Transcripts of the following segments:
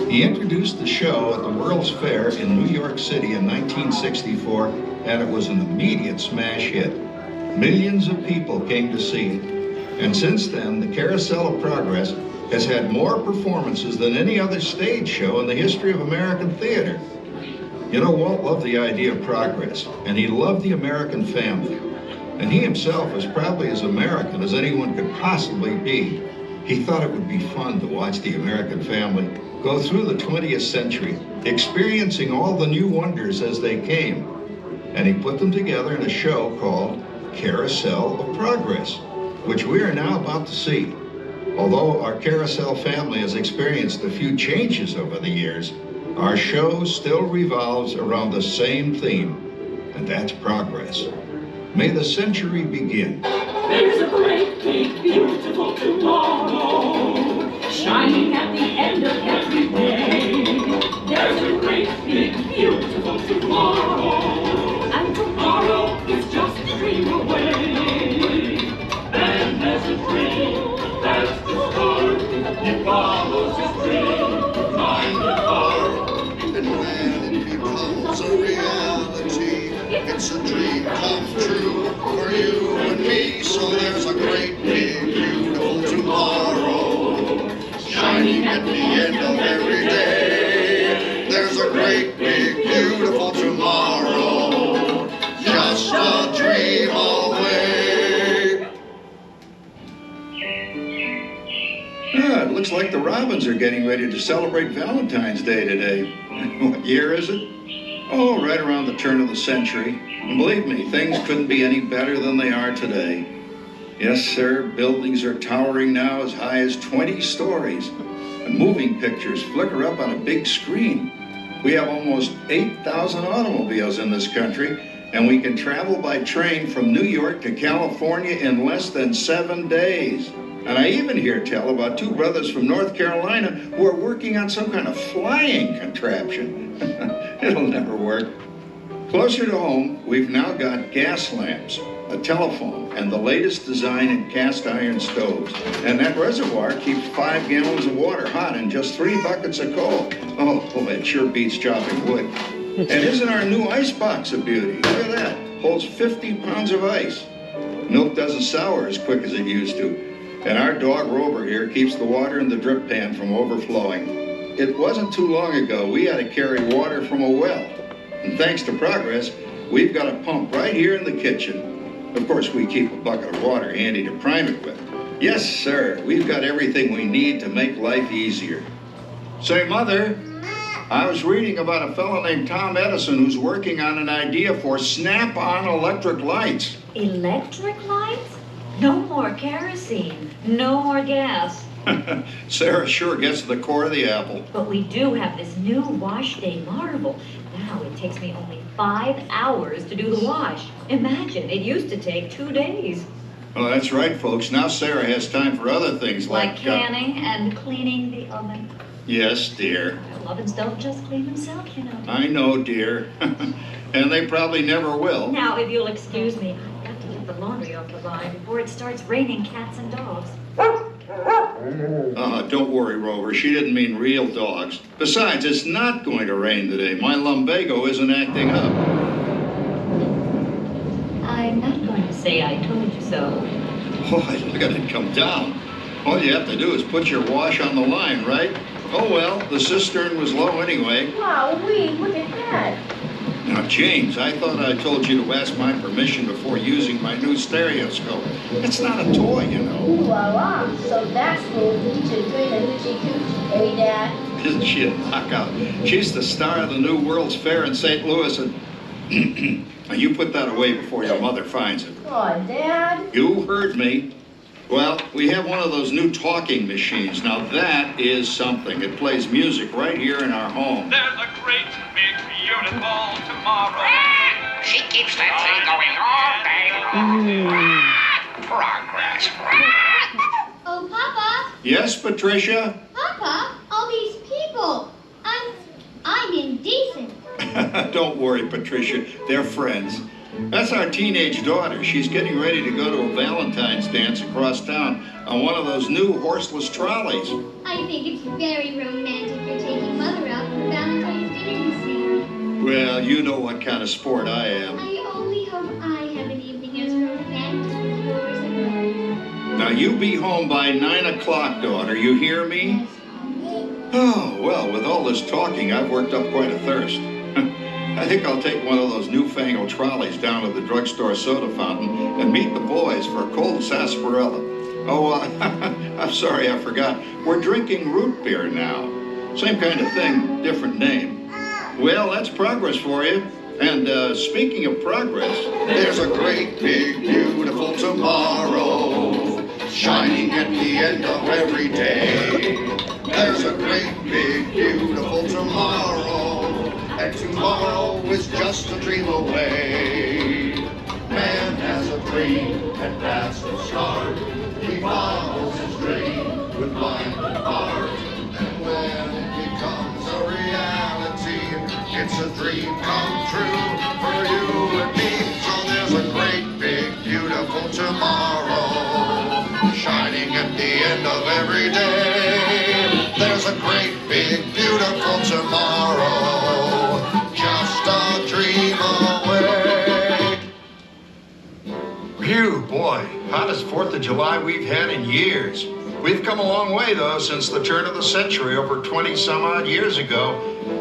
He introduced the show at the World's Fair in New York City in 1964, and it was an immediate smash hit. Millions of people came to see it, and since then, the Carousel of Progress has had more performances than any other stage show in the history of American theater. You know, Walt loved the idea of progress, and he loved the American family. And he himself was probably as American as anyone could possibly be. He thought it would be fun to watch the American family go through the 20th century, experiencing all the new wonders as they came. And he put them together in a show called Carousel of Progress, which we are now about to see. Although our Carousel family has experienced a few changes over the years, our show still revolves around the same theme, and that's progress. May the century begin. There's a great, big, beautiful tomorrow, shining at the end of every day. There's a great, big, beautiful tomorrow, and tomorrow is just a dream away. And there's a dream that's the start. He follows his dream, mind and heart. And when it becomes a reality, it's a dream come true for you and me. So there's a great, big, beautiful tomorrow, shining at the end of every day. There's a great, big, beautiful tomorrow, just a dream away. It looks like the Robins are getting ready to celebrate Valentine's Day today. What year is it? Oh, right around the turn of the century. And believe me, things couldn't be any better than they are today. Yes, sir, buildings are towering now as high as 20 stories. And moving pictures flicker up on a big screen. We have almost 8,000 automobiles in this country, and we can travel by train from New York to California in less than 7 days. And I even hear tell about two brothers from North Carolina who are working on some kind of flying contraption. It'll never work. Closer to home, we've now got gas lamps, a telephone, and the latest design in cast iron stoves. And that reservoir keeps 5 gallons of water hot in just 3 buckets of coal. Oh, boy, it sure beats chopping wood. And isn't our new ice box a beauty? Look at that. Holds 50 pounds of ice. Milk doesn't sour as quick as it used to. And our dog Rover here keeps the water in the drip pan from overflowing. It wasn't too long ago we had to carry water from a well. And thanks to progress, we've got a pump right here in the kitchen. Of course, we keep a bucket of water handy to prime it with. Yes, sir, we've got everything we need to make life easier. Say, Mother, I was reading about a fellow named Tom Edison who's working on an idea for snap-on electric lights. Electric lights? No more kerosene, no more gas. Sarah sure gets to the core of the apple. But we do have this new wash day marvel. Now it takes me only 5 hours to do the wash. Imagine, it used to take 2 days. Well, that's right, folks. Now Sarah has time for other things like canning and cleaning the oven. Yes, dear. Well, ovens don't just clean themselves, you know. I know, dear. And they probably never will. Now, if you'll excuse me, I've got to get the laundry off the line before it starts raining cats and dogs. Don't worry, Rover. She didn't mean real dogs. Besides, it's not going to rain today. My lumbago isn't acting up. I'm not going to say I told you so. Boy, look at it come down. All you have to do is put your wash on the line, right? Oh, well, the cistern was low anyway. Wow-wee, look at that. Now, James, I thought I told you to ask my permission before using my new stereoscope. It's not a toy, you know. Ooh la la, so that's cool. You should bring a hoochie coochie, hey, Dad? Isn't she a knockout? She's the star of the new World's Fair in St. Louis, and now you put that away before your mother finds it. Oh, Dad? You heard me. Well, we have one of those new talking machines. Now that is something. It plays music right here in our home. There's a great, big, beautiful tomorrow. She keeps that thing going all day long. Progress. Oh, Papa. Yes, Patricia? Papa, all these people. I'm indecent. Don't worry, Patricia. They're friends. That's our teenage daughter. She's getting ready to go to a Valentine's dance across town on one of those new horseless trolleys. I think it's very romantic you're taking you know what kind of sport I am. I only hope I have an evening as romantic as yours and mine. Now you be home by 9 o'clock, daughter. You hear me? Oh, well, with all this talking, I've worked up quite a thirst. I think I'll take one of those newfangled trolleys down to the drugstore soda fountain and meet the boys for a cold sarsaparilla. Oh, I'm sorry, I forgot. We're drinking root beer now. Same kind of thing, different name. Well, that's progress for you. And speaking of progress, There's a great, big, beautiful tomorrow, shining at the end of every day. There's a great, big, beautiful tomorrow, and tomorrow is just a dream away. Man has a dream, and that's the start. He follows his dream with mind and heart. And when it becomes a reality, it's a dream come true for you and me. So there's a great, big, beautiful tomorrow, shining at the end of every day. There's a great, big, beautiful tomorrow, just a dream away. phew, boy, hottest 4th of July we've had in years. We've come a long way, though, since the turn of the century, over 20-some-odd years ago.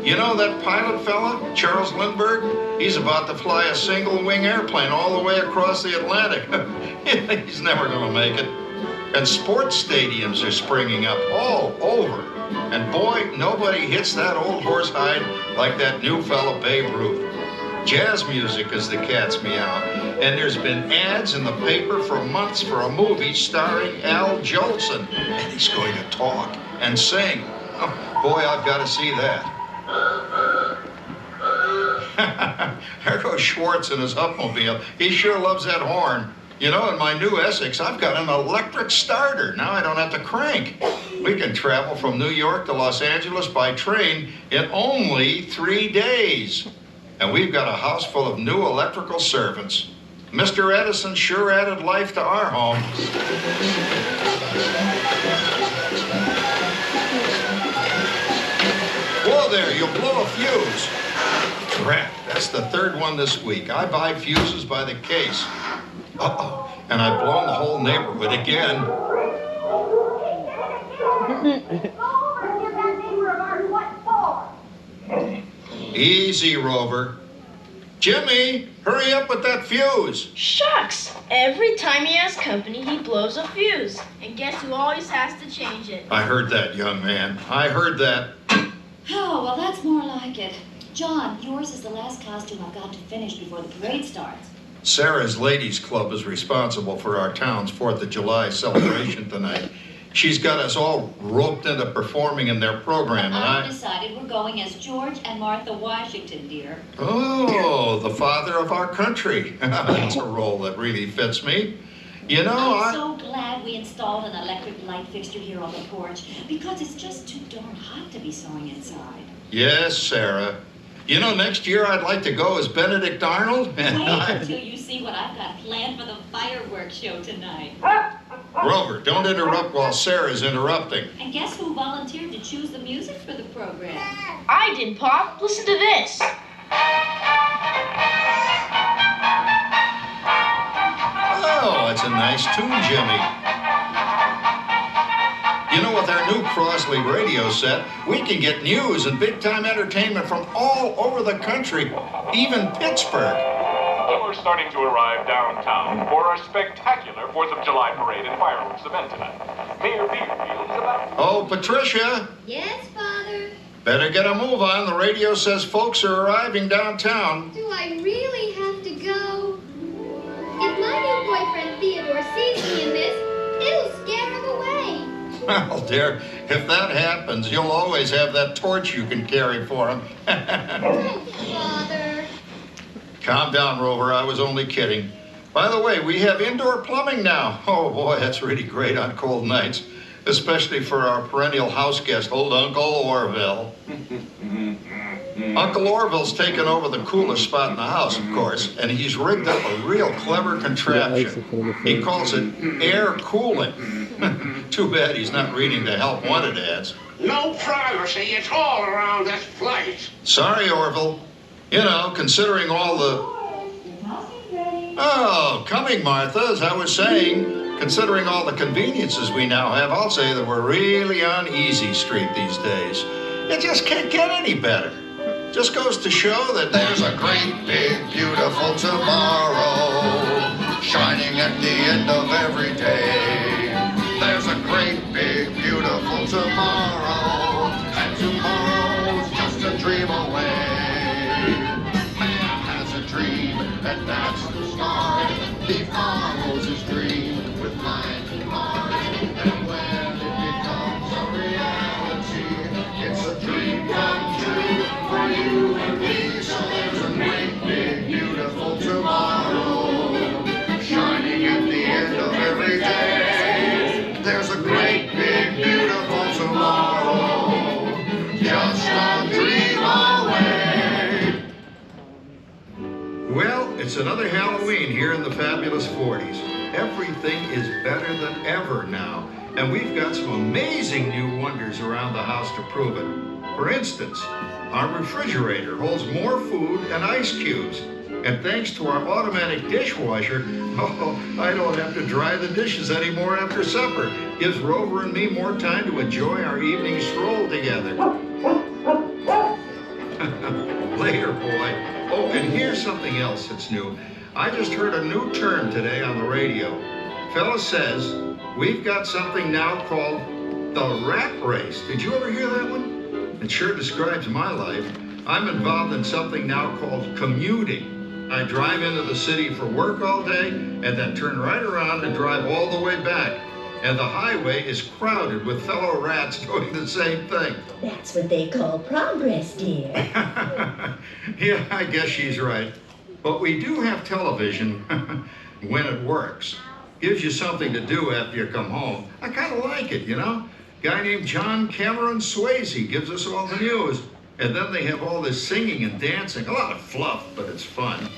You know that pilot fella, Charles Lindbergh? He's about to fly a single-wing airplane all the way across the Atlantic. He's never going to make it. And sports stadiums are springing up all over. And boy, nobody hits that old horsehide like that new fella Babe Ruth. Jazz music is the cat's meow. And there's been ads in the paper for months for a movie starring Al Jolson. And he's going to talk and sing. Oh, boy, I've got to see that. There goes Schwartz in his upmobile. He sure loves that horn. You know, in my new Essex, I've got an electric starter. Now I don't have to crank. We can travel from New York to Los Angeles by train in only 3 days. And we've got a house full of new electrical servants. Mr. Edison sure added life to our home. Whoa there, you'll blow a fuse. Crap, that's the 3rd one this week. I buy fuses by the case. Uh-oh, and I've blown the whole neighborhood again. Easy, Rover. Jimmy, hurry up with that fuse. Shucks! Every time he has company, he blows a fuse. And guess who always has to change it? I heard that, young man. I heard that. Oh, well, that's more like it. John, yours is the last costume I've got to finish before the parade starts. Sarah's Ladies Club is responsible for our town's 4th of July celebration tonight. She's got us all roped into performing in their program, and I've decided we're going as George and Martha Washington, dear. Oh, the father of our country. That's a role that really fits me. You know, I'm so glad we installed an electric light fixture here on the porch, because it's just too darn hot to be sewing inside. Yes, Sarah. You know, next year I'd like to go as Benedict Arnold. Wait until you see what I've got planned for the fireworks show tonight. Rover, don't interrupt while Sarah's interrupting. And guess who volunteered to choose the music for the program? I did, Pop. Listen to this. Oh, it's a nice tune, Jimmy. You know, with our new Crosley radio set, we can get news and big-time entertainment from all over the country, even Pittsburgh. We're starting to arrive downtown for our spectacular 4th of July parade and fireworks event tonight. Mayor Beaverfield is about... Oh, Patricia, Yes, Father? better get a move on. The radio says folks are arriving downtown. Do I really have to go? If my new boyfriend Theodore sees me in this, it'll scare him away. Well, dear, if that happens, you'll always have that torch you can carry for him. Oh, Father. Calm down, Rover. I was only kidding. By the way, we have indoor plumbing now. Oh, boy, that's really great on cold nights, especially for our perennial house guest, old Uncle Orville. Uncle Orville's taken over the coolest spot in the house, of course, and he's rigged up a real clever contraption. He calls it air cooling. Too bad he's not reading the help wanted ads. No privacy at all around this place. Sorry, Orville. You know, considering all the... Oh, coming, Martha, as I was saying, considering all the conveniences we now have, I'll say that we're really on easy street these days. It just can't get any better. Just goes to show that There's a great, big, beautiful tomorrow shining at the end of every day. There's a great, big, beautiful tomorrow, and tomorrow's just a dream away. Man has a dream, and that's the start. He follows his dream with mind and heart, and when it becomes a reality, it's a dream come true for you and me. So there's a great, big, beautiful tomorrow shining at the end of every day. There's a great, big, beautiful tomorrow, just a dream away. Well, it's another Halloween here in the fabulous 40s. Everything is better than ever now, and we've got some amazing new wonders around the house to prove it. For instance, our refrigerator holds more food and ice cubes. And thanks to our automatic dishwasher, I don't have to dry the dishes anymore after supper. Gives Rover and me more time to enjoy our evening stroll together. Later, boy. Oh, and here's something else that's new. I just heard a new term today on the radio. Fella says we've got something now called the rat race. Did you ever hear that one? It sure describes my life. I'm involved in something now called commuting. I drive into the city for work all day and then turn right around and drive all the way back. And the highway is crowded with fellow rats doing the same thing. That's what they call progress, dear. Yeah, I guess she's right. But we do have television when it works. Gives you something to do after you come home. I kind of like it, you know? Guy named John Cameron Swayze gives us all the news. And then they have all this singing and dancing. A lot of fluff, but it's fun.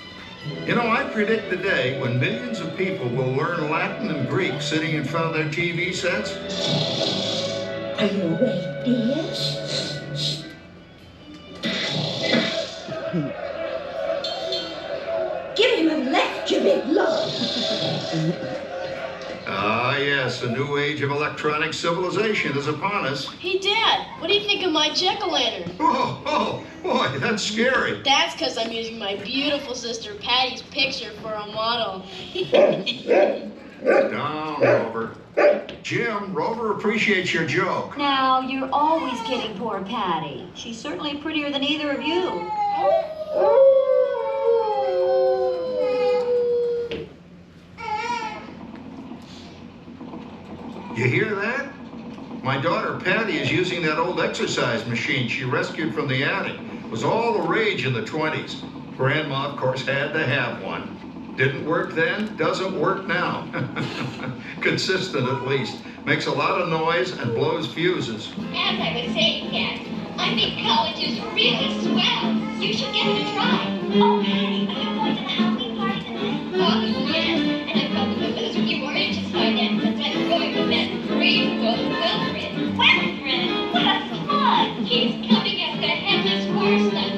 You know, I predict the day when millions of people will learn Latin and Greek sitting in front of their TV sets. Are you awake, dear? Give him a left, you big lord. Ah, yes, a new age of electronic civilization is upon us. Hey, Dad, what do you think of my jack-o'-lantern? Oh, boy, that's scary. That's because I'm using my beautiful sister Patty's picture for a model. Down, Rover. Jim, Rover appreciates your joke. Now, you're always kidding poor Patty. She's certainly prettier than either of you. You hear that? My daughter Patty is using that old exercise machine she rescued from the attic. It was all the rage in the 20s. Grandma, of course, had to have one. Didn't work then, doesn't work now. Consistent at least. Makes a lot of noise and blows fuses. As I was saying, Dad, I think college is really swell. You should give it a try. Oh, Patty, are you going to the Halloween party tonight? Oh, yes. And I've got one of those few oranges by then since I'm going with that great Wilfred. Wilfred? What a fun! He's coming as the headless horseman.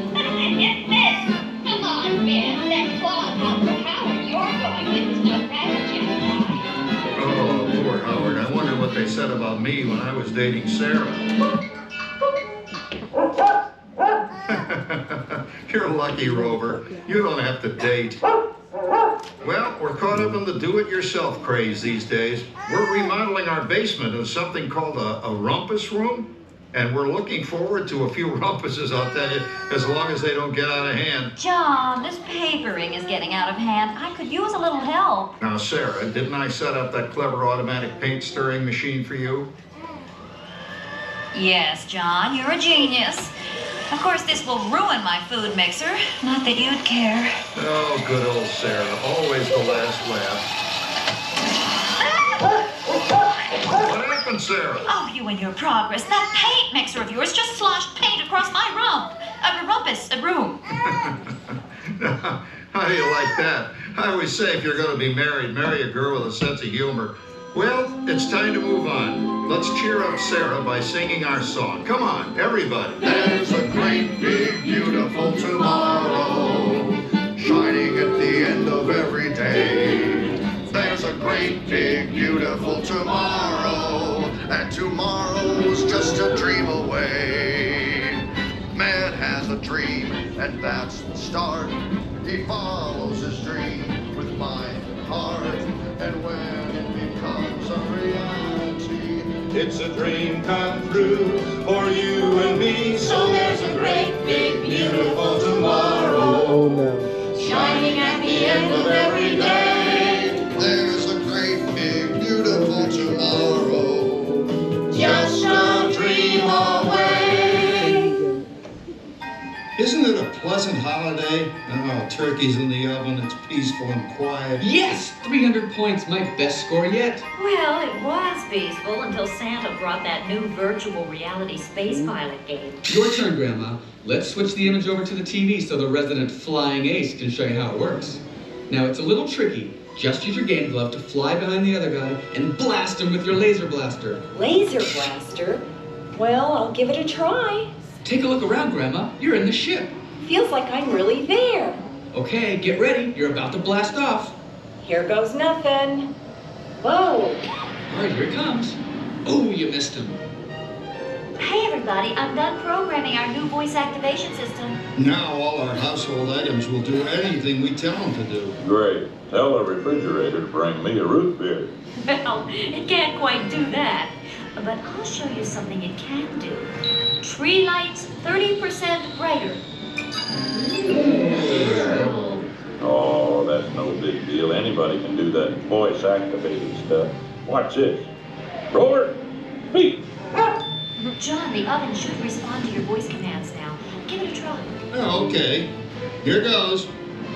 Get this! Come on, man. That claw Howard Howard you're going with is no rabbit jam. Oh, poor Howard. I wonder what they said about me when I was dating Sarah. You're lucky, Rover. You don't have to date. Well, we're caught up in the do-it-yourself craze these days. We're remodeling our basement into something called a rumpus room. And we're looking forward to a few rumpuses, I'll tell you, as long as they don't get out of hand. John, this papering is getting out of hand. I could use a little help. Now, Sarah, didn't I set up that clever automatic paint stirring machine for you? Yes, John, you're a genius. Of course, this will ruin my food mixer. Not that you'd care. Oh, good old Sarah. Always the last laugh. What happened, Sarah? Oh, you and your progress. That paint mixer of yours just sloshed paint across my room. How do you like that? I always say if you're going to be married, marry a girl with a sense of humor. Well, it's time to move on. Let's cheer up Sarah by singing our song. Come on, everybody. There's a great, big, beautiful tomorrow tomorrow, and tomorrow's just a dream away. Man has a dream, and that's the start. He follows his dream with mind and heart, and when it becomes a reality, It's a dream come true for you and me. So there's a great, big, beautiful tomorrow. Oh no. Shining at the end of every day. there's a great big beautiful tomorrow, Just a dream away. Isn't it a pleasant holiday? Oh, turkey's in the oven, it's peaceful and quiet. Yes! 300 points, my best score yet. Well, it was peaceful until Santa brought that new virtual reality space pilot game. Your turn, Grandma. Let's switch the image over to the TV so the resident flying ace can show you how it works. Now, it's a little tricky. Just use your game glove to fly behind the other guy and blast him with your laser blaster. Laser blaster? Well, I'll give it a try. Take a look around, Grandma. You're in the ship. Feels like I'm really there. Okay, get ready. You're about to blast off. Here goes nothing. Whoa. All right, here it comes. Oh, you missed him. Hey, everybody, I'm done programming our new voice activation system. Now all our household items will do anything we tell them to do. Great. Tell the refrigerator to bring me a root beer. Well, it can't quite do that. But I'll show you something it can do. Tree lights 30% brighter. Oh, that's no big deal. Anybody can do that voice-activated stuff. Watch this. Roller, beat. John, the oven should respond to your voice commands now. Give it a try. Oh, okay. Here goes.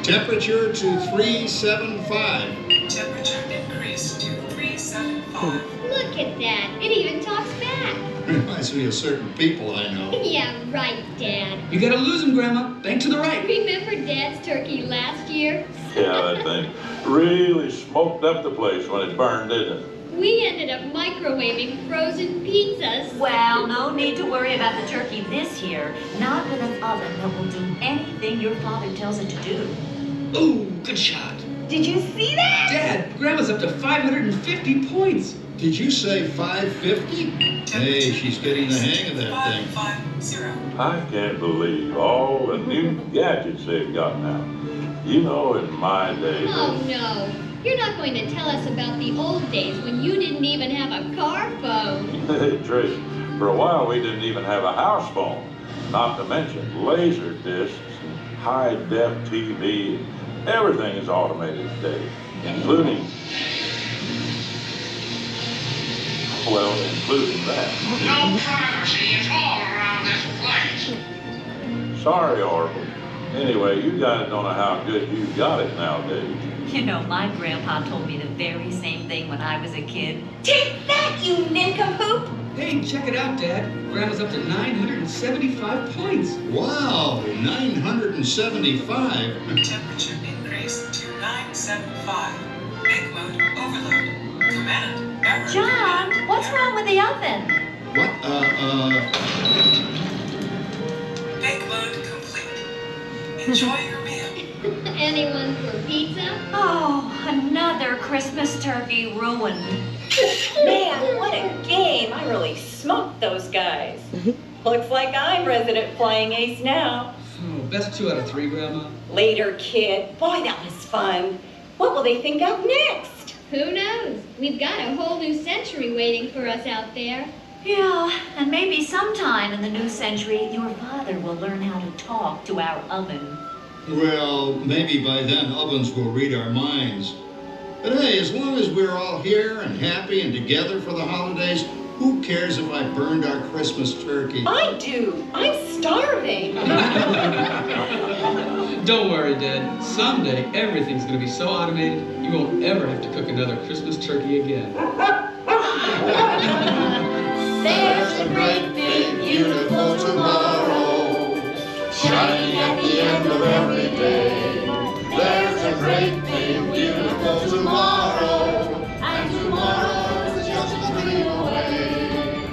Temperature to 375. Temperature increase to 375. Look at that. It even talks back. Reminds me of certain people I know. Yeah, right, Dad. You gotta lose him, Grandma. Bank to the right. Remember Dad's turkey last year? Yeah, that thing really smoked up the place when it burned, didn't it? We ended up microwaving frozen pizzas. Well, no need to worry about the turkey this year. Not with an oven that will do anything your father tells it to do. Ooh, good shot. Did you see that? Dad, Grandma's up to 550 points. Did you say 550? Hey, she's getting the hang of that thing. 550. I can't believe all the new gadgets they've got now. You know, in my day... Oh, no. You're not going to tell us about the old days when you didn't even have a car phone. Hey, Trish, for a while we didn't even have a house phone. Not to mention laser discs and high-def TV. Everything is automated today, including... Well, including that. No privacy at all around this place. Sorry, Orville. Anyway, you guys don't know how good you've got it nowadays. You know, my grandpa told me the very same thing when I was a kid. Take that, you nincompoop! Hey, check it out, Dad. Grandma's up to 975 points. Wow, 975. Temperature increase to 975. Make mode overload. Command error. John, what's wrong with the oven? What, Make mode complete. Enjoy your meal. Anyone for pizza? Oh, another Christmas turkey ruined. Man, what a game. I really smoked those guys. Looks like I'm resident flying ace now. Oh, best 2 out of 3, Grandma. Later, kid. Boy, that was fun. What will they think of next? Who knows? We've got a whole new century waiting for us out there. Yeah, and maybe sometime in the new century, your father will learn how to talk to our oven. well, maybe by then ovens will read our minds. But hey, as long as we're all here and happy and together for the holidays, who cares if I burned our Christmas turkey? I do. I'm starving. Don't worry, Dad. Someday, everything's going to be so automated, you won't ever have to cook another Christmas turkey again. There's a great big beautiful tomorrow, shining at the end of every day. There's a great big beautiful tomorrow, and tomorrow is just a dream away.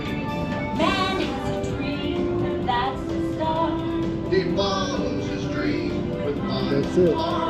Man has a dream, and that's the start. He follows his dream with mind That's it. and heart.